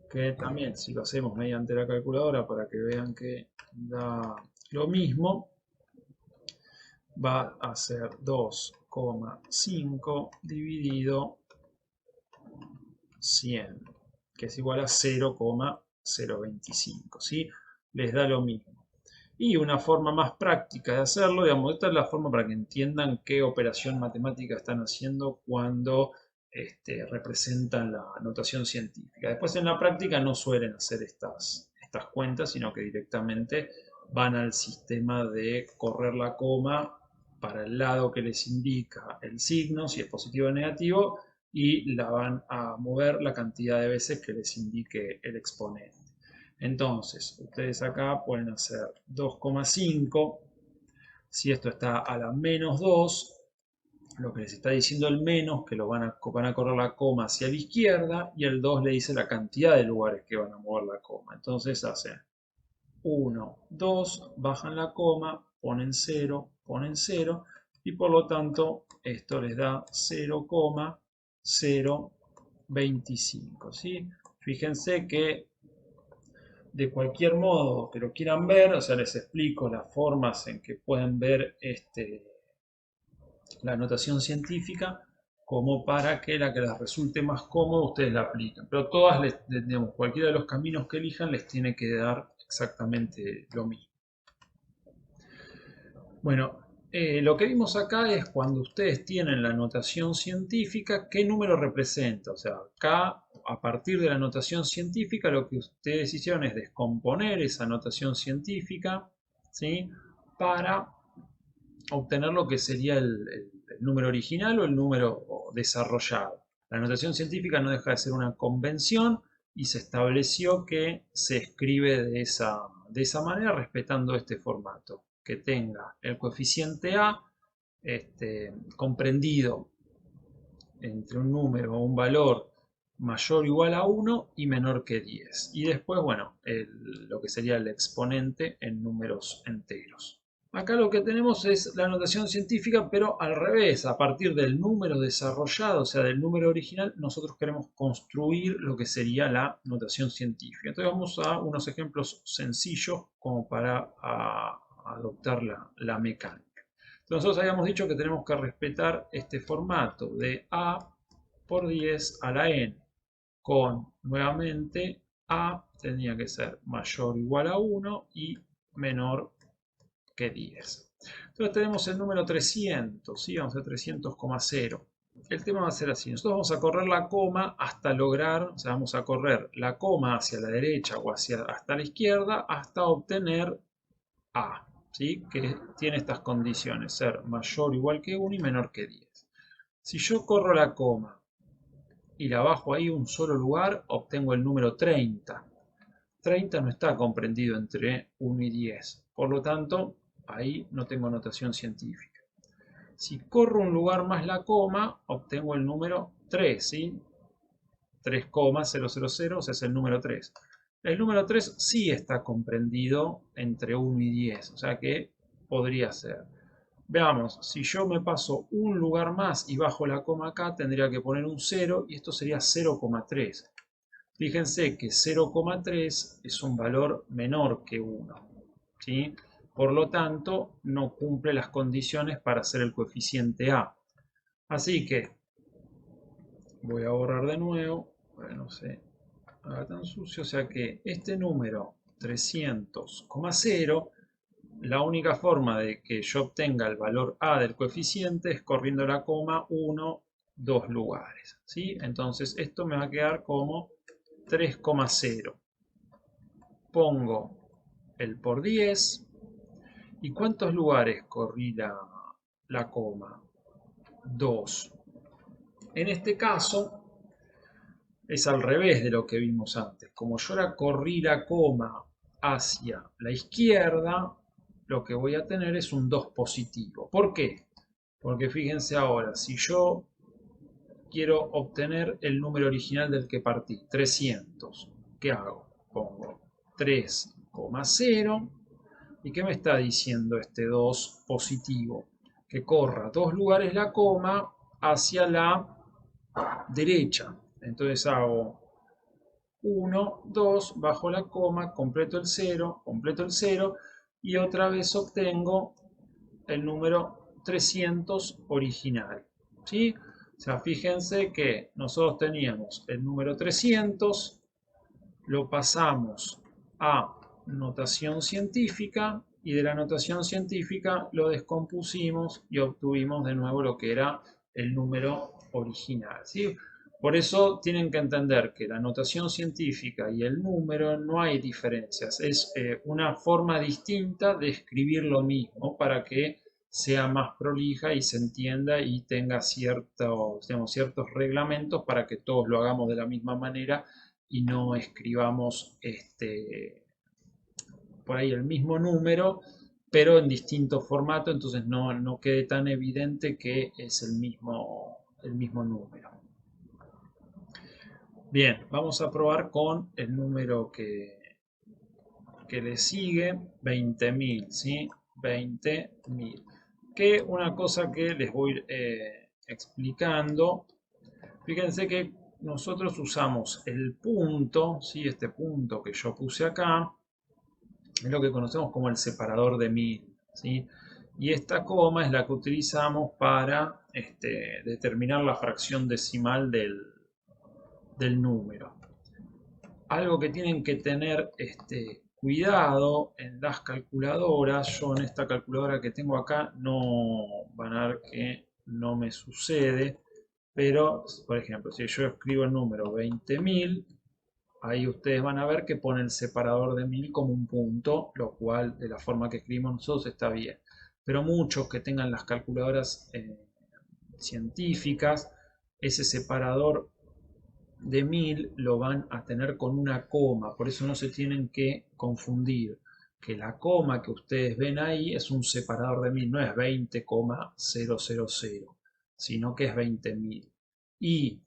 Que también, si lo hacemos mediante la calculadora para que vean que da lo mismo, va a ser 2,5 dividido 100, que es igual a 0,025, ¿sí? Les da lo mismo. Y una forma más práctica de hacerlo, digamos, esta es la forma para que entiendan qué operación matemática están haciendo cuando representan la notación científica. Después en la práctica no suelen hacer estas cuentas, sino que directamente van al sistema de correr la coma para el lado que les indica el signo, si es positivo o negativo, y la van a mover la cantidad de veces que les indique el exponente. Entonces, ustedes acá pueden hacer 2,5. Si esto está a la menos 2, lo que les está diciendo el menos, que van a correr la coma hacia la izquierda, y el 2 le dice la cantidad de lugares que van a mover la coma. Entonces hacen 1, 2, bajan la coma, ponen 0, y por lo tanto esto les da 0,025. ¿Sí? Fíjense que de cualquier modo que lo quieran ver, o sea, les explico las formas en que pueden ver la notación científica, como para que la que les resulte más cómodo ustedes la apliquen. Pero todas, digamos, cualquiera de los caminos que elijan les tiene que dar exactamente lo mismo. Bueno, lo que vimos acá es cuando ustedes tienen la notación científica, ¿qué número representa? O sea, acá, a partir de la notación científica, lo que ustedes hicieron es descomponer esa notación científica ¿sí? Para obtener lo que sería el número original o el número desarrollado. La notación científica no deja de ser una convención y se estableció que se escribe de esa manera respetando este formato, que tenga el coeficiente A comprendido entre un número o un valor mayor o igual a 1 y menor que 10. Y después, bueno, lo que sería el exponente en números enteros. Acá lo que tenemos es la notación científica, pero al revés, a partir del número desarrollado, o sea, del número original, nosotros queremos construir lo que sería la notación científica. Entonces vamos a unos ejemplos sencillos como para adoptar la mecánica. Entonces nosotros habíamos dicho que tenemos que respetar este formato de A por 10 a la n, con nuevamente A tendría que ser mayor o igual a 1 y menor que 10. Entonces tenemos el número 300, ¿sí? Vamos a 300,0. El tema va a ser así, nosotros vamos a correr la coma hasta lograr, o sea, vamos a correr la coma hacia la derecha o hasta la izquierda hasta obtener A, ¿sí? Que tiene estas condiciones, ser mayor o igual que 1 y menor que 10. Si yo corro la coma y la bajo ahí un solo lugar, obtengo el número 30. 30 no está comprendido entre 1 y 10, por lo tanto, ahí no tengo notación científica. Si corro un lugar más la coma, obtengo el número 3, ¿sí? 3,000, o sea, es el número 3. El número 3 sí está comprendido entre 1 y 10, o sea que podría ser. Veamos, si yo me paso un lugar más y bajo la coma acá, tendría que poner un 0 y esto sería 0,3. Fíjense que 0,3 es un valor menor que 1, ¿sí? Por lo tanto, no cumple las condiciones para hacer el coeficiente A. Así que voy a borrar de nuevo, bueno, no sé, haga tan sucio, o sea que este número 300,0, la única forma de que yo obtenga el valor A del coeficiente es corriendo la coma 1, 2 lugares, ¿sí? Entonces esto me va a quedar como 3,0. Pongo el por 10. ¿Y cuántos lugares corrí la coma? 2. En este caso es al revés de lo que vimos antes. Como yo ahora corrí la coma hacia la izquierda, lo que voy a tener es un 2 positivo. ¿Por qué? Porque fíjense ahora, si yo quiero obtener el número original del que partí, 300, ¿qué hago? Pongo 3,0. ¿Y qué me está diciendo este 2 positivo? Que corra 2 lugares la coma hacia la derecha. Entonces hago 1, 2, bajo la coma, completo el 0 y otra vez obtengo el número 300 original. ¿Sí? O sea, fíjense que nosotros teníamos el número 300, lo pasamos a notación científica y de la notación científica lo descompusimos y obtuvimos de nuevo lo que era el número original, ¿sí? Por eso tienen que entender que la notación científica y el número no hay diferencias, es una forma distinta de escribir lo mismo para que sea más prolija y se entienda y tenga ciertos reglamentos para que todos lo hagamos de la misma manera y no escribamos por ahí el mismo número, pero en distinto formato, entonces no quede tan evidente que es el mismo número. Bien, vamos a probar con el número que le sigue, 20.000, ¿sí? 20.000. Que una cosa que les voy explicando, fíjense que nosotros usamos el punto, ¿sí? Este punto que yo puse acá, es lo que conocemos como el separador de 1000, ¿sí? Y esta coma es la que utilizamos para determinar la fracción decimal del número. Algo que tienen que tener cuidado en las calculadoras, yo en esta calculadora que tengo acá no van a ver que no me sucede, pero por ejemplo, si yo escribo el número 20.000, ahí ustedes van a ver que pone el separador de 1000 como un punto, lo cual de la forma que escribimos nosotros está bien. Pero muchos que tengan las calculadoras científicas, ese separador de 1000 lo van a tener con una coma, por eso no se tienen que confundir, que la coma que ustedes ven ahí es un separador de 1000, no es 20,000, sino que es 20.000. Y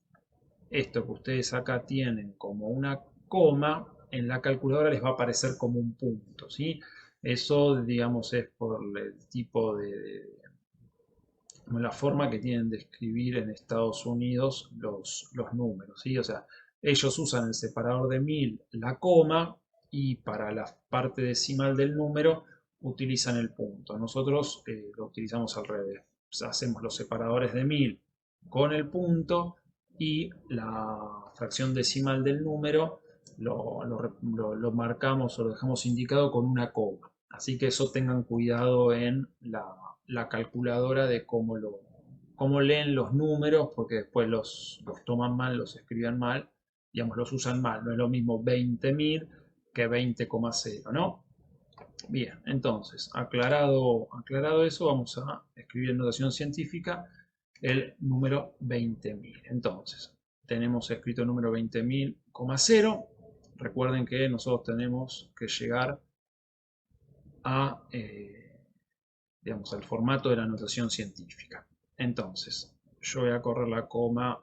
esto que ustedes acá tienen como una coma, en la calculadora les va a aparecer como un punto, ¿sí? Eso, digamos, es por el tipo la forma que tienen de escribir en Estados Unidos los números, ¿sí? O sea, ellos usan el separador de 1000, la coma, y para la parte decimal del número utilizan el punto. Nosotros lo utilizamos al revés. O sea, hacemos los separadores de 1000 con el punto y la fracción decimal del número lo marcamos o lo dejamos indicado con una coma. Así que eso tengan cuidado en la calculadora de cómo leen los números, porque después los toman mal, los escriben mal, digamos, los usan mal. No es lo mismo 20.000 que 20,0, ¿no? Bien, entonces, aclarado eso, vamos a escribir en notación científica el número 20.000. Entonces, tenemos escrito el número 20.000,0. Recuerden que nosotros tenemos que llegar a, digamos, al formato de la notación científica. Entonces, yo voy a correr la coma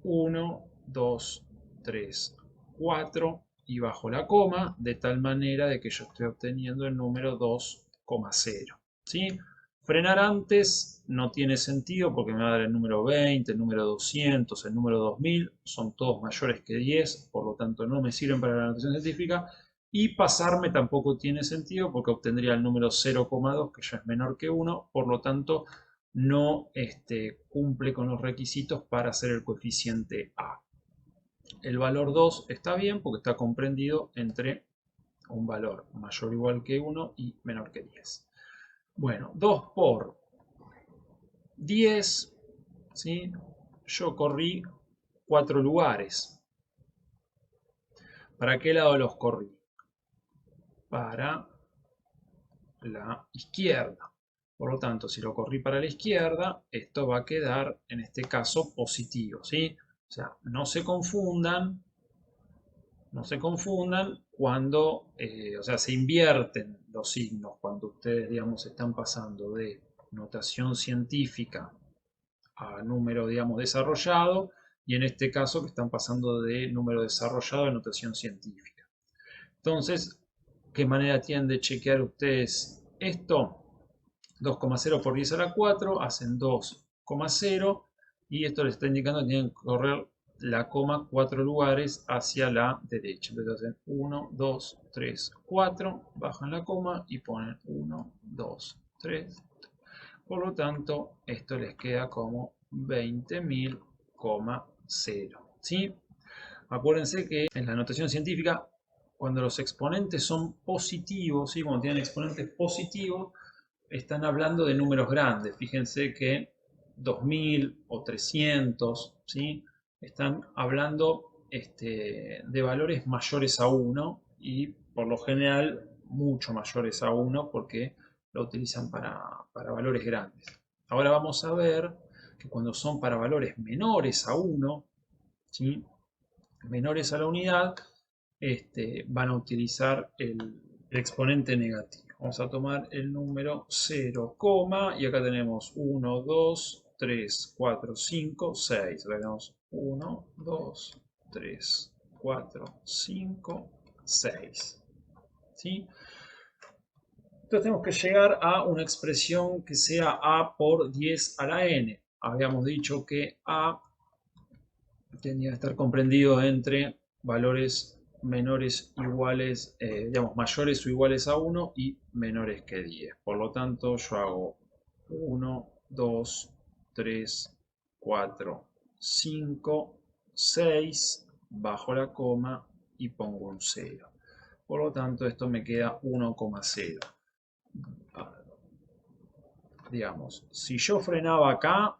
1, 2, 3, 4 y bajo la coma de tal manera de que yo estoy obteniendo el número 2,0. ¿Sí? Frenar antes no tiene sentido porque me va a dar el número 20, el número 200, el número 2000, son todos mayores que 10, por lo tanto no me sirven para la notación científica. Y pasarme tampoco tiene sentido porque obtendría el número 0,2, que ya es menor que 1, por lo tanto no cumple con los requisitos para hacer el coeficiente A. El valor 2 está bien porque está comprendido entre un valor mayor o igual que 1 y menor que 10. Bueno, 2 por 10, ¿sí? Yo corrí 4 lugares. ¿Para qué lado los corrí? Para la izquierda. Por lo tanto, si lo corrí para la izquierda, esto va a quedar, en este caso, positivo, ¿sí? O sea, no se confundan cuando, o sea, se invierten los signos cuando ustedes, digamos, están pasando de notación científica a número, digamos, desarrollado, y en este caso que están pasando de número desarrollado a notación científica. Entonces, ¿qué manera tienen de chequear ustedes esto? 2,0 por 10 a la 4 hacen 2,0 y esto les está indicando que tienen que correr la coma 4 lugares hacia la derecha. Entonces hacen 1, 2, 3, 4, bajan la coma y ponen 1, 2, 3. Por lo tanto, esto les queda como 20.000,0. ¿Sí? Acuérdense que en la notación científica, cuando los exponentes son positivos, ¿sí? Cuando tienen exponentes positivos, están hablando de números grandes. Fíjense que 2000 o 300, ¿sí? Están hablando de valores mayores a 1 y por lo general mucho mayores a 1 porque lo utilizan para valores grandes. Ahora vamos a ver que cuando son para valores menores a 1, ¿sí? Menores a la unidad, van a utilizar el exponente negativo. Vamos a tomar el número 0, y acá tenemos 1, 2, 3, 4, 5, 6. Acá tenemos 1, 2, 3, 4, 5, 6. ¿Sí? Entonces tenemos que llegar a una expresión que sea A por 10 a la n. Habíamos dicho que A tendría que estar comprendido entre valores menores iguales, digamos, mayores o iguales a 1 y menores que 10. Por lo tanto, yo hago 1, 2, 3, 4, 5, 6, bajo la coma y pongo un 0. Por lo tanto, esto me queda 1,0. Digamos, si yo frenaba acá,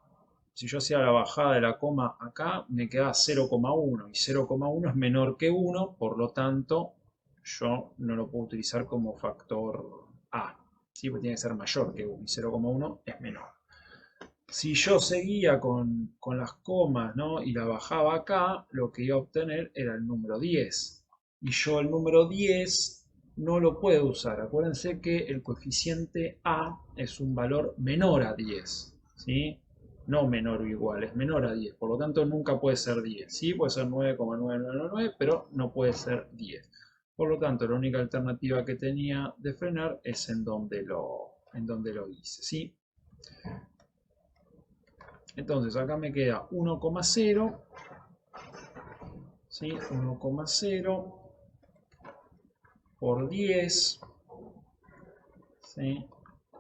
si yo hacía la bajada de la coma acá, me queda 0,1 y 0,1 es menor que 1, por lo tanto yo no lo puedo utilizar como factor A, ¿sí? Porque tiene que ser mayor que 1 y 0,1 es menor. Si yo seguía con las comas, ¿no? Y la bajaba acá, lo que iba a obtener era el número 10. Y yo el número 10 no lo puedo usar. Acuérdense que el coeficiente A es un valor menor a 10, ¿sí? No menor o igual, es menor a 10. Por lo tanto, nunca puede ser 10. Sí, puede ser 9,9999, pero no puede ser 10. Por lo tanto, la única alternativa que tenía de frenar es en donde lo hice, ¿sí? Entonces acá me queda 1,0, ¿sí? 1,0 por 10, ¿sí?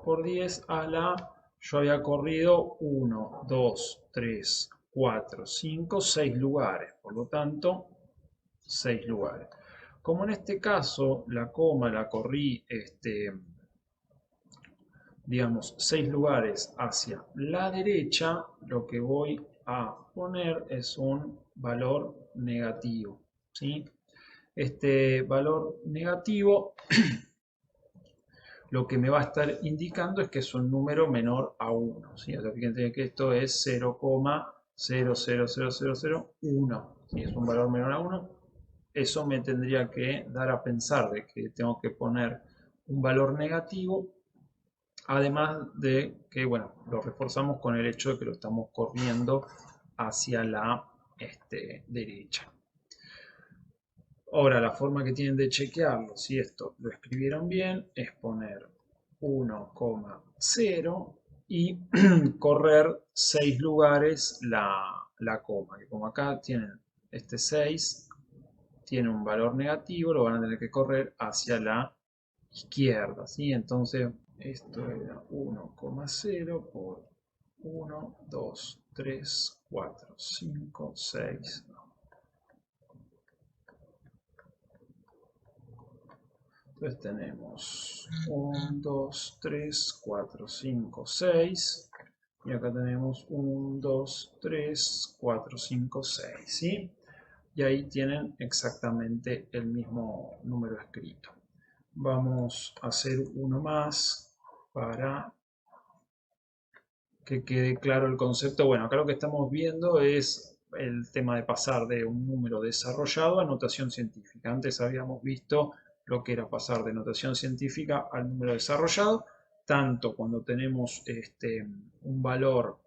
Por 10 a la... Yo había corrido 1, 2, 3, 4, 5, 6 lugares. Por lo tanto, 6 lugares. Como en este caso la coma la corrí, digamos, 6 lugares hacia la derecha, lo que voy a poner es un valor negativo, ¿sí? Este valor negativo lo que me va a estar indicando es que es un número menor a 1, ¿sí? O sea, fíjense que esto es 0,000001, ¿sí? Es un valor menor a 1. Eso me tendría que dar a pensar de que tengo que poner un valor negativo. Además de que, bueno, lo reforzamos con el hecho de que lo estamos corriendo hacia la derecha. Ahora, la forma que tienen de chequearlo, si esto lo escribieron bien, es poner 1,0 y correr 6 lugares la coma. Que como acá tienen este 6, tiene un valor negativo, lo van a tener que correr hacia la izquierda, ¿sí? Entonces, esto era 1,0 por 1, 2, 3, 4, 5, 6. Entonces tenemos 1, 2, 3, 4, 5, 6. Y acá tenemos 1, 2, 3, 4, 5, 6, ¿sí? Y ahí tienen exactamente el mismo número escrito. Vamos a hacer uno más para que quede claro el concepto. Bueno, acá lo que estamos viendo es el tema de pasar de un número desarrollado a notación científica. Antes habíamos visto lo que era pasar de notación científica al número desarrollado, tanto cuando tenemos un valor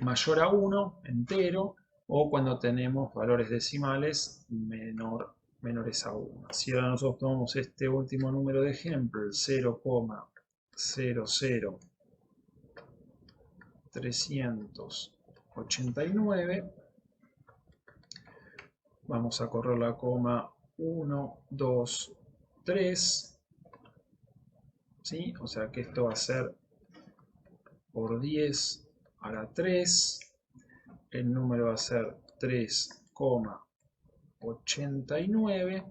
mayor a 1, entero, o cuando tenemos valores decimales menores a 1. Si ahora nosotros tomamos este último número de ejemplo, el 0,00389, vamos a correr la coma 1, 2, 3, ¿sí? O sea que esto va a ser por 10 a la 3, el número va a ser 3,89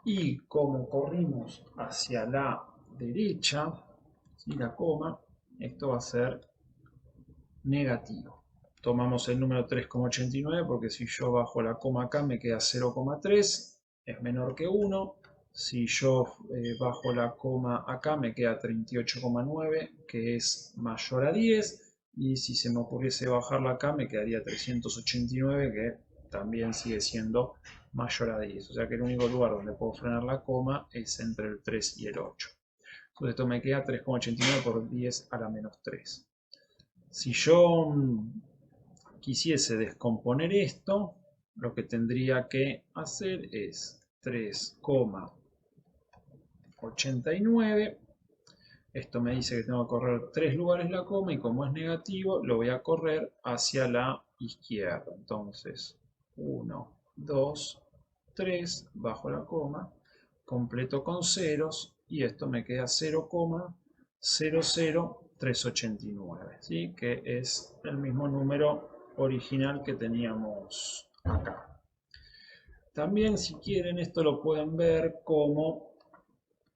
y como corrimos hacia la derecha, ¿sí? La coma, esto va a ser negativo. Tomamos el número 3,89 porque si yo bajo la coma acá me queda 0,3, es menor que 1. Si yo bajo la coma acá me queda 38,9, que es mayor a 10. Y si se me ocurriese bajarla acá me quedaría 389, que también sigue siendo mayor a 10. O sea que el único lugar donde puedo frenar la coma es entre el 3 y el 8. Entonces esto me queda 3,89 por 10 a la menos 3. Si yo quisiese descomponer esto, lo que tendría que hacer es 3,89. Esto me dice que tengo que correr 3 lugares la coma y como es negativo lo voy a correr hacia la izquierda. Entonces 1, 2, 3, bajo la coma, completo con ceros y esto me queda 0,00389, ¿sí? Que es el mismo número original que teníamos acá. También si quieren esto lo pueden ver como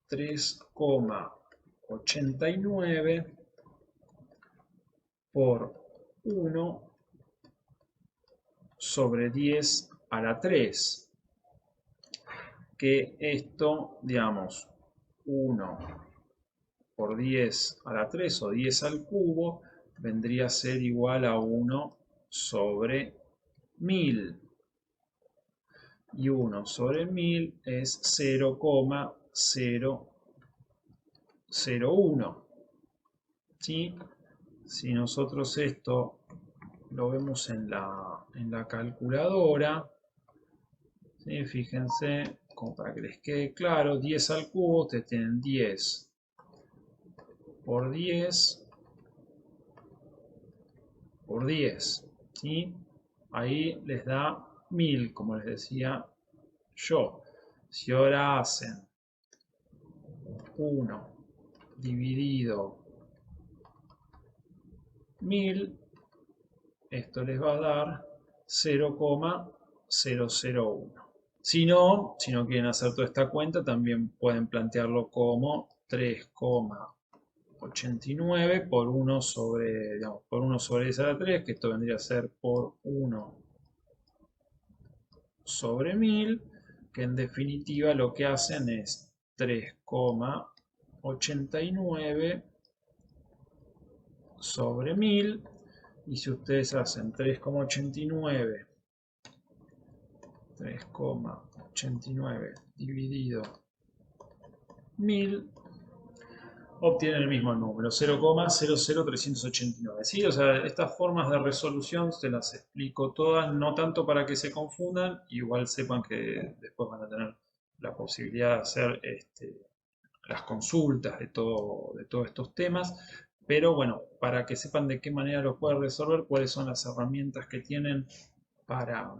3,89 por 1 sobre 10 a la 3. Que esto, digamos, 1 por 10 a la 3 o 10 al cubo vendría a ser igual a 1 sobre 1000. Y 1 sobre 1000 es 0,001. ¿Sí? Si nosotros esto lo vemos en la calculadora, ¿sí? Fíjense, como para que les quede claro, 10 al cubo, ustedes tienen 10 por 10 por 10, ¿sí? Ahí les da 1000, como les decía yo. Si ahora hacen 1 dividido 1000, esto les va a dar 0,001. Si no quieren hacer toda esta cuenta, también pueden plantearlo como 3,89 por 1 sobre, digamos, por 1 sobre 10 a la 3, que esto vendría a ser por 1 sobre 1000, que en definitiva lo que hacen es 3,89 sobre 1000. Y si ustedes hacen 3,89 dividido 1000, obtienen el mismo número, 0,00389. ¿Sí? O sea, estas formas de resolución se las explico todas, no tanto para que se confundan, igual sepan que después van a tener la posibilidad de hacer las consultas de todos estos temas, pero bueno, para que sepan de qué manera lo pueden resolver, cuáles son las herramientas que tienen para,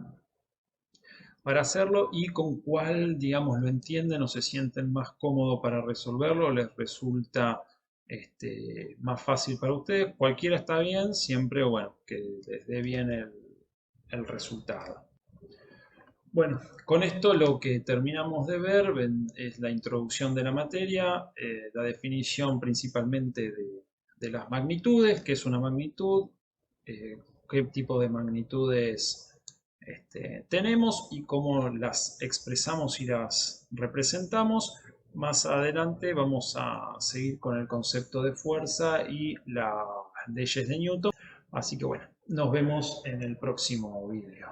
para hacerlo y con cuál, digamos, lo entienden o se sienten más cómodos para resolverlo, les resulta más fácil para ustedes. Cualquiera está bien, siempre, bueno, que les dé bien el resultado. Bueno, con esto lo que terminamos de ver es la introducción de la materia, la definición principalmente de las magnitudes, qué es una magnitud, qué tipo de magnitudes tenemos y cómo las expresamos y las representamos. Más adelante vamos a seguir con el concepto de fuerza y las leyes de Newton. Así que bueno, nos vemos en el próximo vídeo.